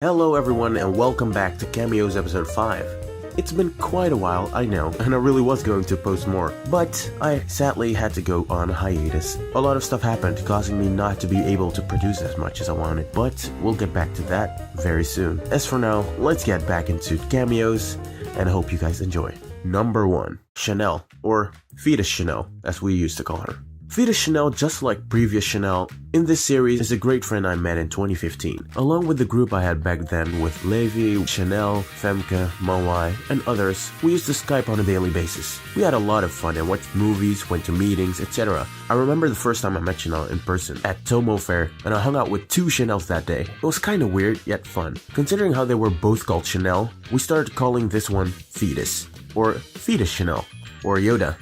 Hello everyone and welcome back to Cameos episode 5. It's been quite a while, I know, and I really was going to post more, but I sadly had to go on a hiatus. A lot of stuff happened, causing me not to be able to produce as much as I wanted, but we'll get back to that very soon. As for now, let's get back into Cameos, and I hope you guys enjoy. Number 1. Chanel, or Fetus Chanel, as we used to call her. Fetus Chanel, just like previous Chanel, in this series is a great friend I met in 2015, along with the group I had back then with Levi, Chanel, Femke, Manuel, and others. We used to Skype on a daily basis. We had a lot of fun and watched movies, went to meetings, etc. I remember the first time I met Chanel in person at Tomo Fair, and I hung out with 2 Chanels that day. It was kinda weird, yet fun. Considering how they were both called Chanel, we started calling this one Fetus, or Fetus Chanel, or Yoda.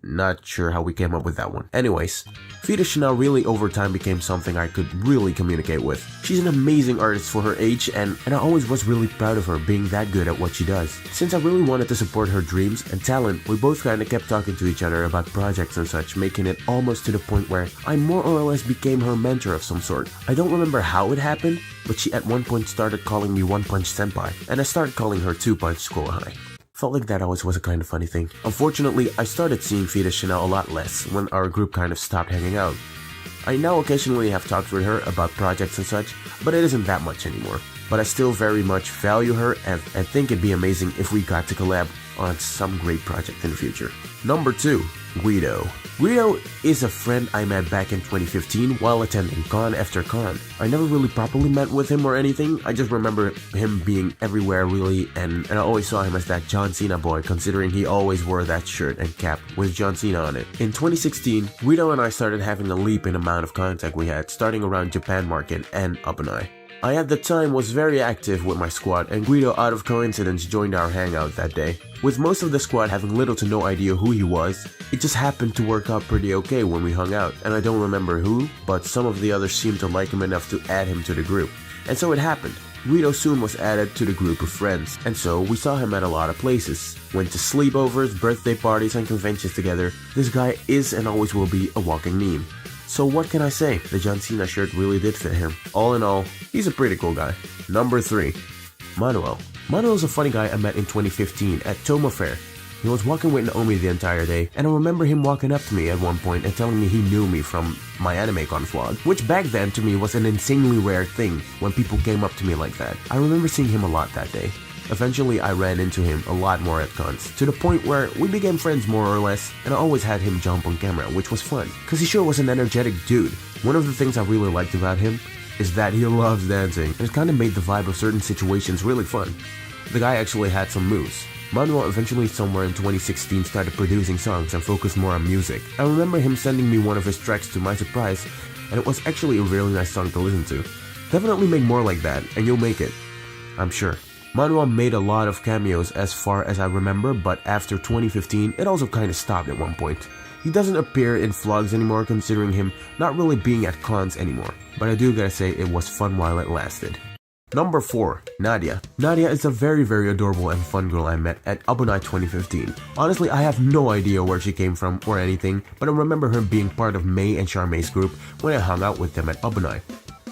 Not sure how we came up with that one. Anyways, Fetus Chanel really over time became something I could really communicate with. She's an amazing artist for her age and I always was really proud of her being that good at what she does. Since I really wanted to support her dreams and talent, we both kinda kept talking to each other about projects and such, making it almost to the point where I more or less became her mentor of some sort. I don't remember how it happened, but she at one point started calling me One Punch Senpai, and I started calling her Two Punch School High. Felt like that always was a kind of funny thing. Unfortunately, I started seeing Fetus Chanel a lot less when our group kind of stopped hanging out. I now occasionally have talks with her about projects and such, but it isn't that much anymore. But I still very much value her and think it'd be amazing if we got to collab on some great project in the future. Number 2. Guido. Guido is a friend I met back in 2015 while attending con after con. I never really properly met with him or anything, I just remember him being everywhere really and I always saw him as that John Cena boy considering he always wore that shirt and cap with John Cena on it. In 2016, Guido and I started having a leap in amount of contact we had starting around Japan Market and Akane. I at the time was very active with my squad and Guido out of coincidence joined our hangout that day. With most of the squad having little to no idea who he was, it just happened to work out pretty okay when we hung out, and I don't remember who, but some of the others seemed to like him enough to add him to the group. And so it happened. Guido soon was added to the group of friends, and so we saw him at a lot of places. Went to sleepovers, birthday parties, and conventions together. This guy is and always will be a walking meme. So what can I say? The John Cena shirt really did fit him. All in all, he's a pretty cool guy. Number 3. Manuel. Manuel is a funny guy I met in 2015 at Tomo Fair. He was walking with Naomi the entire day, and I remember him walking up to me at one point and telling me he knew me from my AnimeCon vlog, which back then to me was an insanely rare thing when people came up to me like that. I remember seeing him a lot that day. Eventually I ran into him a lot more at cons, to the point where we became friends more or less, and I always had him jump on camera, which was fun, cause he sure was an energetic dude. One of the things I really liked about him is that he loves dancing, and it kinda made the vibe of certain situations really fun. The guy actually had some moves. Manuel eventually somewhere in 2016 started producing songs and focused more on music. I remember him sending me one of his tracks to my surprise, and it was actually a really nice song to listen to. Definitely make more like that, and you'll make it. I'm sure. Manuel made a lot of cameos as far as I remember, but after 2015, it also kinda stopped at one point. He doesn't appear in vlogs anymore considering him not really being at cons anymore, but I do gotta say it was fun while it lasted. Number 4. Nadia. Nadia is a very adorable and fun girl I met at Abunai 2015. Honestly, I have no idea where she came from or anything, but I remember her being part of May and Charmaine's group when I hung out with them at Abunai.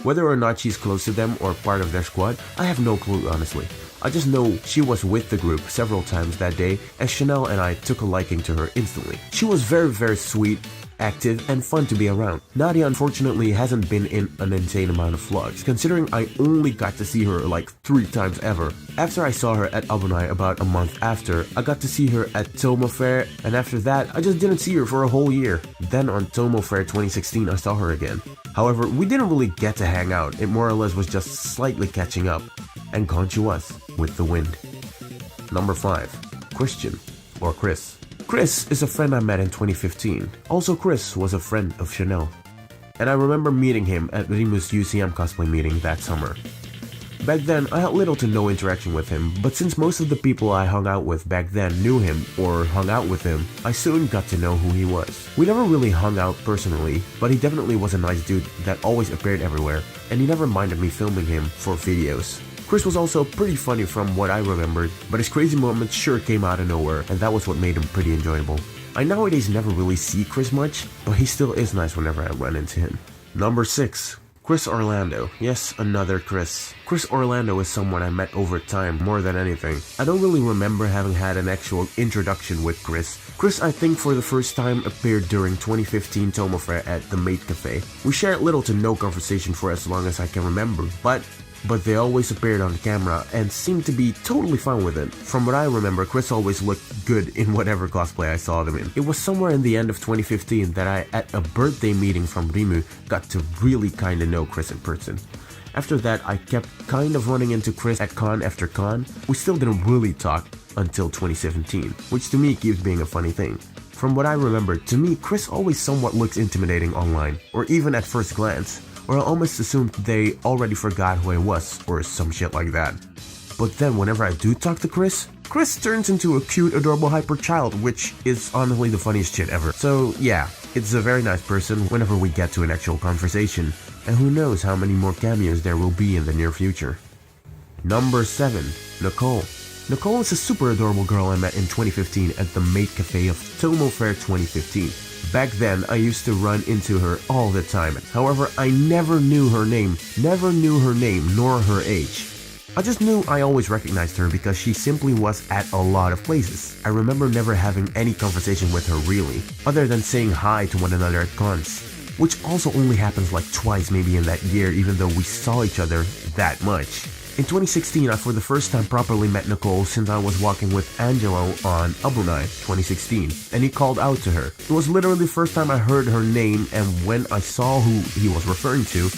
Whether or not she's close to them or part of their squad, I have no clue honestly. I just know she was with the group several times that day and Chanel and I took a liking to her instantly. She was very sweet, active, and fun to be around. Nadia unfortunately hasn't been in an insane amount of vlogs, considering I only got to see her like 3 times ever. After I saw her at Abunai about a month after, I got to see her at Tomo Fair, and after that, I just didn't see her for a whole year. Then on Tomo Fair 2016, I saw her again. However, we didn't really get to hang out, it more or less was just slightly catching up. And gone she was, with the wind. Number 5. Christian, or Chris. Chris is a friend I met in 2015. Also Chris was a friend of Chanel. And I remember meeting him at Rimu's UCM cosplay meeting that summer. Back then, I had little to no interaction with him, but since most of the people I hung out with back then knew him or hung out with him, I soon got to know who he was. We never really hung out personally, but he definitely was a nice dude that always appeared everywhere, and he never minded me filming him for videos. Chris was also pretty funny from what I remembered, but his crazy moments sure came out of nowhere, and that was what made him pretty enjoyable. I nowadays never really see Chris much, but he still is nice whenever I run into him. Number 6. Chris Orlando. Yes, another Chris. Chris Orlando is someone I met over time more than anything. I don't really remember having had an actual introduction with Chris. Chris, I think for the first time appeared during 2015 Tomo Fair at the Maid Cafe. We shared little to no conversation for as long as I can remember, but they always appeared on camera and seemed to be totally fine with it. From what I remember, Chris always looked good in whatever cosplay I saw them in. It was somewhere in the end of 2015 that I, at a birthday meeting from Rimu, got to really kinda know Chris in person. After that, I kept kind of running into Chris at con after con. We still didn't really talk until 2017, which to me keeps being a funny thing. From what I remember, to me, Chris always somewhat looks intimidating online, or even at first glance, or I almost assumed they already forgot who I was, or some shit like that. But then whenever I do talk to Chris turns into a cute, adorable hyper child, which is honestly the funniest shit ever. So yeah, it's a very nice person whenever we get to an actual conversation, and who knows how many more cameos there will be in the near future. Number 7. Nicole. Nicole is a super adorable girl I met in 2015 at the Maid Cafe of Tomo Fair 2015. Back then, I used to run into her all the time. However, I never knew her name nor her age. I just knew I always recognized her because she simply was at a lot of places. I remember never having any conversation with her really, other than saying hi to one another at cons, which also only happens like twice maybe in that year, even though we saw each other that much. In 2016, I for the first time properly met Nicole since I was walking with Angelo on Abunai 2016, and he called out to her. It was literally the first time I heard her name, and when I saw who he was referring to,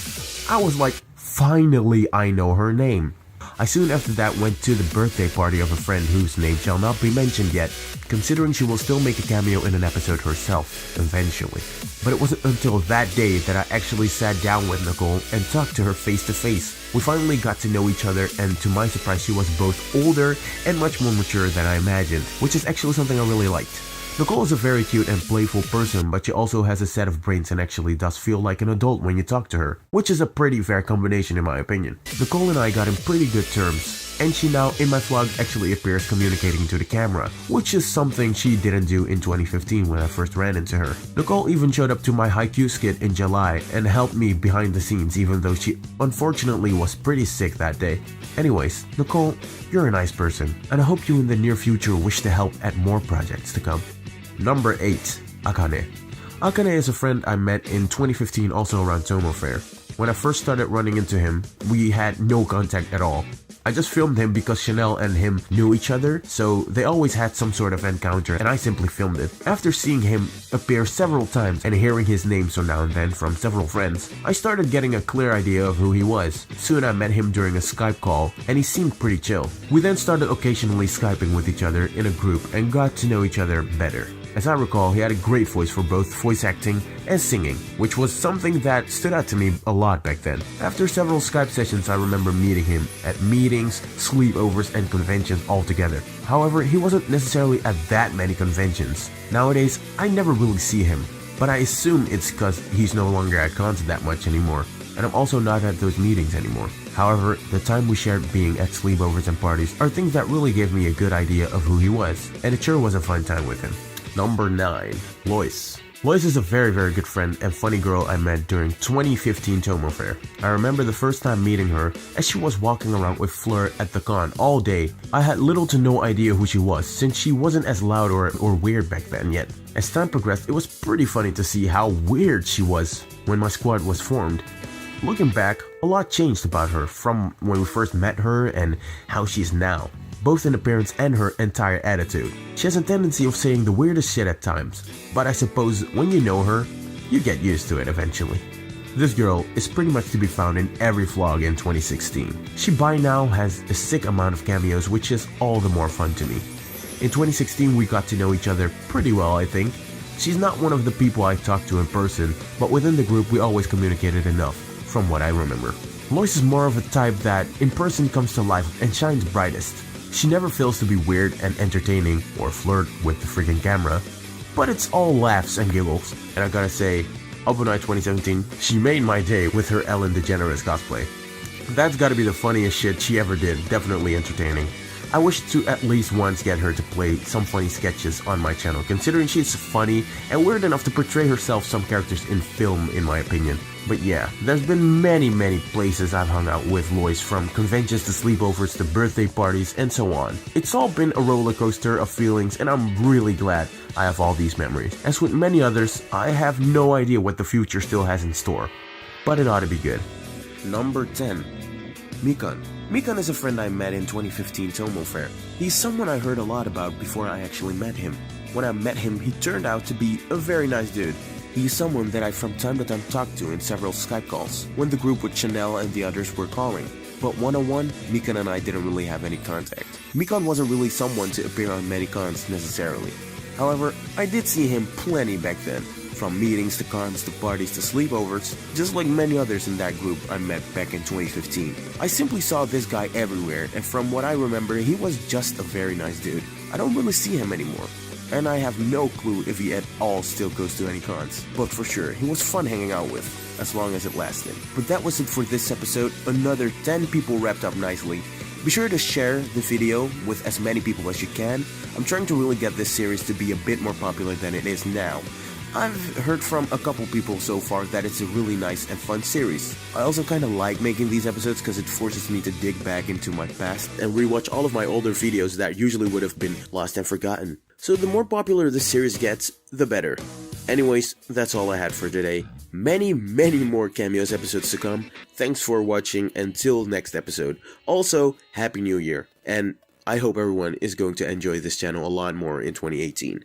I was like, finally I know her name. I soon after that went to the birthday party of a friend whose name shall not be mentioned yet, considering she will still make a cameo in an episode herself, eventually. But it wasn't until that day that I actually sat down with Nicole and talked to her face to face. We finally got to know each other, and to my surprise she was both older and much more mature than I imagined, which is actually something I really liked. Nicole is a very cute and playful person, but she also has a set of brains and actually does feel like an adult when you talk to her, which is a pretty fair combination in my opinion. Nicole and I got in pretty good terms, and she now in my vlog actually appears communicating to the camera, which is something she didn't do in 2015 when I first ran into her. Nicole even showed up to my Haikyuu skit in July and helped me behind the scenes, even though she unfortunately was pretty sick that day. Anyways, Nicole, you're a nice person, and I hope you in the near future wish to help at more projects to come. Number 8. Akane. Akane is a friend I met in 2015 also around Tomo Fair. When I first started running into him, we had no contact at all. I just filmed him because Chanel and him knew each other, so they always had some sort of encounter and I simply filmed it. After seeing him appear several times and hearing his name so now and then from several friends, I started getting a clear idea of who he was. Soon I met him during a Skype call and he seemed pretty chill. We then started occasionally Skyping with each other in a group and got to know each other better. As I recall, he had a great voice for both voice acting and singing, which was something that stood out to me a lot back then. After several Skype sessions, I remember meeting him at meetings, sleepovers, and conventions all together. However, he wasn't necessarily at that many conventions. Nowadays, I never really see him, but I assume it's because he's no longer at cons that much anymore, and I'm also not at those meetings anymore. However, the time we shared being at sleepovers and parties are things that really gave me a good idea of who he was, and it sure was a fun time with him. Number 9. Loïs. Loïs is a very good friend and funny girl I met during 2015 Tomo Fair. I remember the first time meeting her as she was walking around with Fleur at the con all day. I had little to no idea who she was since she wasn't as loud or weird back then yet. As time progressed, it was pretty funny to see how weird she was when my squad was formed. Looking back, a lot changed about her from when we first met her and how she is now, both in appearance and her entire attitude. She has a tendency of saying the weirdest shit at times, but I suppose when you know her, you get used to it eventually. This girl is pretty much to be found in every vlog in 2016. She by now has a sick amount of cameos, which is all the more fun to me. In 2016 we got to know each other pretty well, I think. She's not one of the people I talked to in person, but within the group we always communicated enough, from what I remember. Loïs is more of a type that in person comes to life and shines brightest. She never fails to be weird and entertaining or flirt with the freaking camera, but it's all laughs and giggles. And I gotta say, Abunai 2017, she made my day with her Ellen DeGeneres cosplay. That's gotta be the funniest shit she ever did, definitely entertaining. I wish to at least once get her to play some funny sketches on my channel, considering she's funny and weird enough to portray herself some characters in film in my opinion. But yeah, there's been many places I've hung out with Loïs, from conventions to sleepovers to birthday parties and so on. It's all been a roller coaster of feelings and I'm really glad I have all these memories. As with many others, I have no idea what the future still has in store, but it ought to be good. Number 10. Mikan. Mikan is a friend I met in 2015 Tomo Fair. He's someone I heard a lot about before I actually met him. When I met him, he turned out to be a very nice dude. He's someone that I from time to time talked to in several Skype calls, when the group with Chanel and the others were calling. But one-on-one, Mikan and I didn't really have any contact. Mikan wasn't really someone to appear on many cons necessarily. However, I did see him plenty back then, from meetings to cons to parties to sleepovers, just like many others in that group I met back in 2015. I simply saw this guy everywhere, and from what I remember, he was just a very nice dude. I don't really see him anymore, and I have no clue if he at all still goes to any cons. But for sure, he was fun hanging out with, as long as it lasted. But that was it for this episode. Another 10 people wrapped up nicely. Be sure to share the video with as many people as you can. I'm trying to really get this series to be a bit more popular than it is now. I've heard from a couple people so far that it's a really nice and fun series. I also kinda like making these episodes because it forces me to dig back into my past and rewatch all of my older videos that usually would have been lost and forgotten. So the more popular this series gets, the better. Anyways, that's all I had for today. Many more Cameos episodes to come. Thanks for watching until next episode. Also, Happy New Year. And I hope everyone is going to enjoy this channel a lot more in 2018.